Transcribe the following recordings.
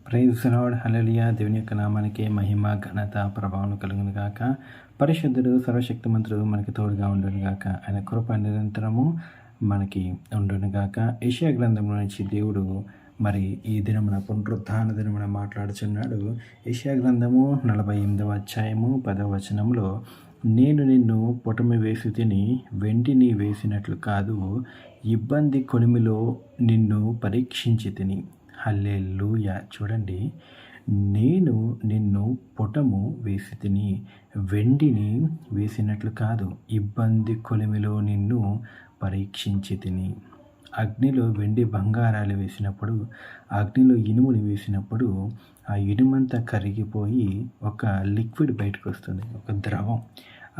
Praise lord హల్లెలూయా. దేవుని యొక్క నామానికి మహిమ ఘనత ప్రభావం కలుగును గాక. పరిశుద్ధుడు సర్వశక్తిమంతుడు మనకి తోడుగా ఉండును గాక. ఆయన కృప నిరంతరము మనకి ఉండును గాక. యెషయా గ్రంథంలో నుంచి దేవుడు మరి ఈ దినమున పునరుత్థాన దినమున మాట్లాడుచున్నాడు. యెషయా గ్రంథము 48వ అధ్యాయము 10వ వచనంలో, నేను నిన్ను పుటమి వేసి తిని వెండిని వేసినట్లు కాదు, ఇబ్బంది కొలిమిలో నిన్ను పరీక్షించి తిని. హల్లెలూయా. చూడండి, నేను నిన్ను పుటము వేసి తిని వెండిని వేసినట్లు కాదు, ఇబ్బంది కొలిమిలో నిన్ను పరీక్షించి తిని. అగ్నిలో వెండి బంగారాలు వేసినప్పుడు, అగ్నిలో ఇనుముని వేసినప్పుడు ఆ ఇనుమంతా కరిగిపోయి ఒక లిక్విడ్ బయటకు వస్తుంది, ఒక ద్రవం.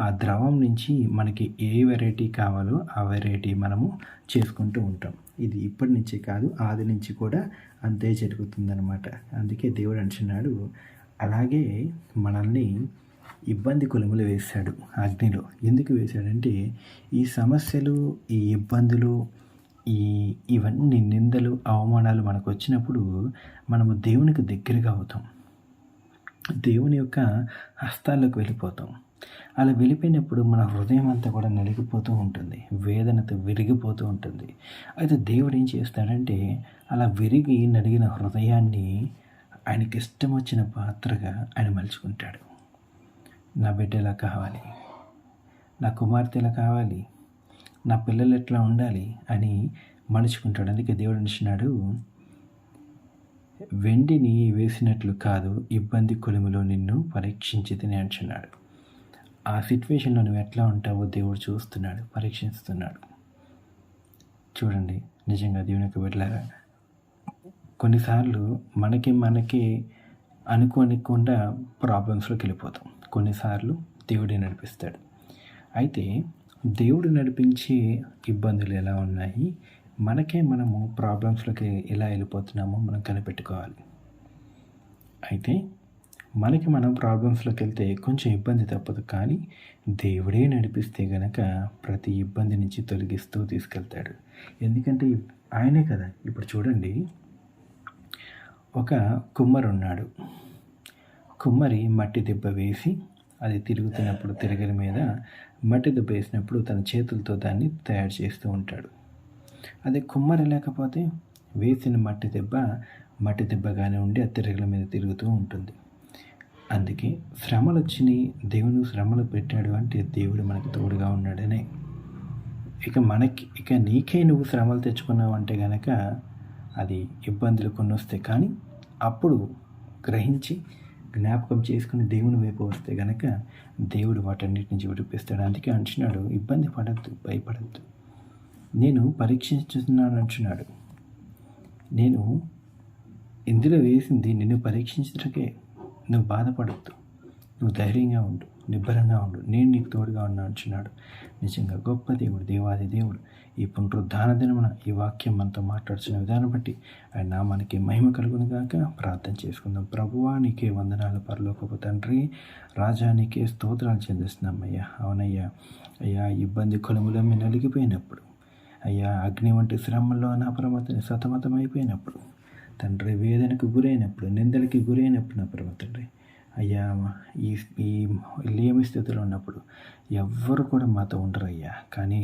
ఆ ద్రవం నుంచి మనకి ఏ వెరైటీ కావాలో ఆ వెరైటీ మనము చేసుకుంటూ ఉంటాం. ఇది ఇప్పటి నుంచే కాదు, ఆది నుంచి కూడా అంతే జరుగుతుందన్నమాట. అందుకే దేవుడు అంటున్నాడు, అలాగే మనల్ని ఇబ్బంది కొలుములు వేశాడు అగ్నిలో. ఎందుకు వేశాడంటే, ఈ సమస్యలు, ఈ ఇబ్బందులు, ఇవన్నీ నిందలు, అవమానాలు మనకు వచ్చినప్పుడు మనము దేవునికి దగ్గరగా అవుతాం, దేవుని యొక్క హస్తాల్లోకి వెళ్ళిపోతాం. అలా వెళ్ళిపోయినప్పుడు మన హృదయం అంతా కూడా నలిగిపోతూ ఉంటుంది, వేదనతో విరిగిపోతూ ఉంటుంది. అయితే దేవుడు ఏం చేస్తాడంటే, అలా విరిగి నలిగిన హృదయాన్ని ఆయనకి ఇష్టం వచ్చిన పాత్రగా ఆయన మలుచుకుంటాడు. నా బిడ్డ ఎలా కావాలి, నా కుమార్తె ఎలా కావాలి, నా పిల్లలు ఎట్లా ఉండాలి అని మలుచుకుంటాడు. అందుకే దేవుడు అంటున్నాడు, వెండిని వేసినట్లు కాదు, ఇబ్బంది కొలిమిలో నిన్ను పరీక్షించి తిని అంటున్నాడు. ఆ సిచ్యువేషన్లో నువ్వు ఎట్లా ఉంటావో దేవుడు చూస్తున్నాడు, పరీక్షిస్తున్నాడు. చూడండి, నిజంగా దేవుని యొక్క బిడ్డలారా, కొన్నిసార్లు మనకి అనుకోనికుండా ప్రాబ్లమ్స్లోకి వెళ్ళిపోతాం. కొన్నిసార్లు దేవుడే నడిపిస్తాడు. అయితే దేవుడు నడిపించే ఇబ్బందులు ఎలా ఉన్నాయి, మనము ప్రాబ్లమ్స్లోకి ఎలా వెళ్ళిపోతున్నామో మనం కనిపెట్టుకోవాలి. అయితే మనం ప్రాబ్లమ్స్లోకి వెళ్తే కొంచెం ఇబ్బంది తప్పదు, కానీ దేవుడే నడిపిస్తే గనక ప్రతి ఇబ్బంది నుంచి తొలగిస్తూ తీసుకెళ్తాడు. ఎందుకంటే ఆయనే కదా. ఇప్పుడు చూడండి, ఒక కుమ్మరి ఉన్నాడు. కుమ్మరి మట్టి దెబ్బ వేసి, అది తిరుగుతున్నప్పుడు తిరగల మీద మట్టి దెబ్బ వేసినప్పుడు తన చేతులతో దాన్ని తయారు చేస్తూ ఉంటాడు. అదే కుమ్మరి లేకపోతే వేసిన మట్టి దెబ్బగానే ఉండి ఆ తిరగల మీద తిరుగుతూ ఉంటుంది. అందుకే శ్రమలు వచ్చినాయి, దేవుడు శ్రమలు పెట్టాడు అంటే దేవుడు మనకి తోడుగా ఉన్నాడనే. ఇక నీకే నువ్వు శ్రమలు తెచ్చుకున్నావు అంటే కనుక అది ఇబ్బందులు కొన్ని వస్తాయి. కానీ అప్పుడు గ్రహించి జ్ఞాపకం చేసుకుని దేవుని వైపు వస్తే కనుక దేవుడు వాటన్నిటి నుంచి విడిపిస్తాడు. అందుకే అంటున్నాడు, ఇబ్బంది పడద్దు, భయపడద్దు, నేను పరీక్షించుతున్నాను అంటున్నాడు. నేను ఇందులో వేసింది నిన్ను పరీక్షించడానికే. నువ్వు బాధపడద్దు, నువ్వు ధైర్యంగా ఉండు, నిబ్బరంగా ఉండు, నేను నీకు తోడుగా ఉన్నా అంటున్నాడు. నిజంగా గొప్ప దేవుడు, దేవాది దేవుడు. ఈ పునరుద్ధాన దినమున ఈ వాక్యం మనతో మాట్లాడుతున్న విధానం బట్టి ఆయన నామానికి మహిమ కలుగును గాక. ప్రార్థన చేసుకుందాం. ప్రభువా, నీకే వందనాలు పరలోకపు తండ్రి, రాజా, నీకే స్తోత్రాలు చెల్లిస్తున్నామయ్యా. అవునయ్యా, అయ్యా, ఇబ్బంది కొలుములో మేము నలిగిపోయినప్పుడు, అయ్యా, అగ్ని వంటి శ్రమల్లో అప్రమత్తని సతమతమైపోయినప్పుడు తండ్రి, వేదనకు గురైనప్పుడు, నిందలకి గురైనప్పుడు నా పరమ తండ్రి, అయ్యా, ఈ లేమి స్థితిలో ఉన్నప్పుడు ఎవ్వరు కూడా మాతో ఉండరయ్యా. కానీ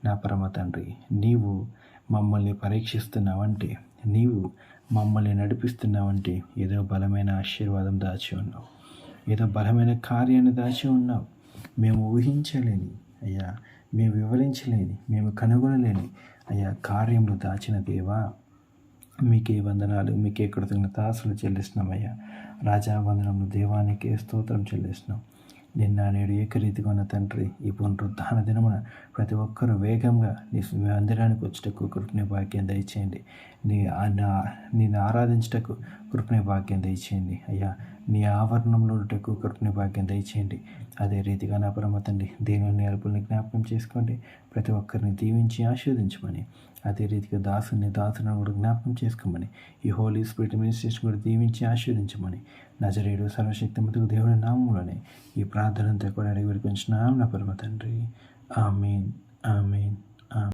నా పరమ తండ్రి, నీవు మమ్మల్ని పరీక్షిస్తున్నావంటే, నీవు మమ్మల్ని నడిపిస్తున్నావంటే ఏదో బలమైన ఆశీర్వాదం దాచి ఉన్నావు, ఏదో బలమైన కార్యాన్ని దాచి ఉన్నావు. మేము ఊహించలేని అయ్యా, మేము వివరించలేని, మేము కనుగొనలేని అయ్యా కార్యములు దాచిన దేవా, మీకే వందనాలు, మీకే కృతజ్ఞతాస్తులు చెల్లిస్తున్నామయ్యా. రాజా, వందనములు, దేవానికే స్తోత్రం చెల్లిస్తున్నాం. నిన్న నేడు ఏకరీతిగా ఉన్న తండ్రి, ఈ పునరుద్ధాన దినమున ప్రతి ఒక్కరూ వేగంగా నీ మందిరానికి వచ్చేటకు కృపణ భాగ్యం దయచేయండి. నేను ఆరాధించటకు కృపణ భాగ్యం దయచేయండి అయ్యా. నీ ఆవరణంలో ఉండటకు కృపణ భాగ్యం దయచేయండి. అదే రీతిగా నా పరమ తండ్రి, దేవుని అల్పుల్ని జ్ఞాపకం చేసుకోండి. ప్రతి ఒక్కరిని దీవించి ఆశీర్వదించమని, అదే రీతిగా దాసులను కూడా జ్ఞాపకం చేసుకోమని, ఈ హోలీ స్పిరిట్ మినిస్ట్రీస్ కూడా దీవించి ఆశీర్వదించమని, నజరేయుడు సర్వశక్తిమంతుడు దేవుడి నామములోనే ఈ ప్రార్థనంతా కూడా అడిగి విడిపించున్నాం నా పరమ తండ్రి. ఆమేన్, ఆమేన్.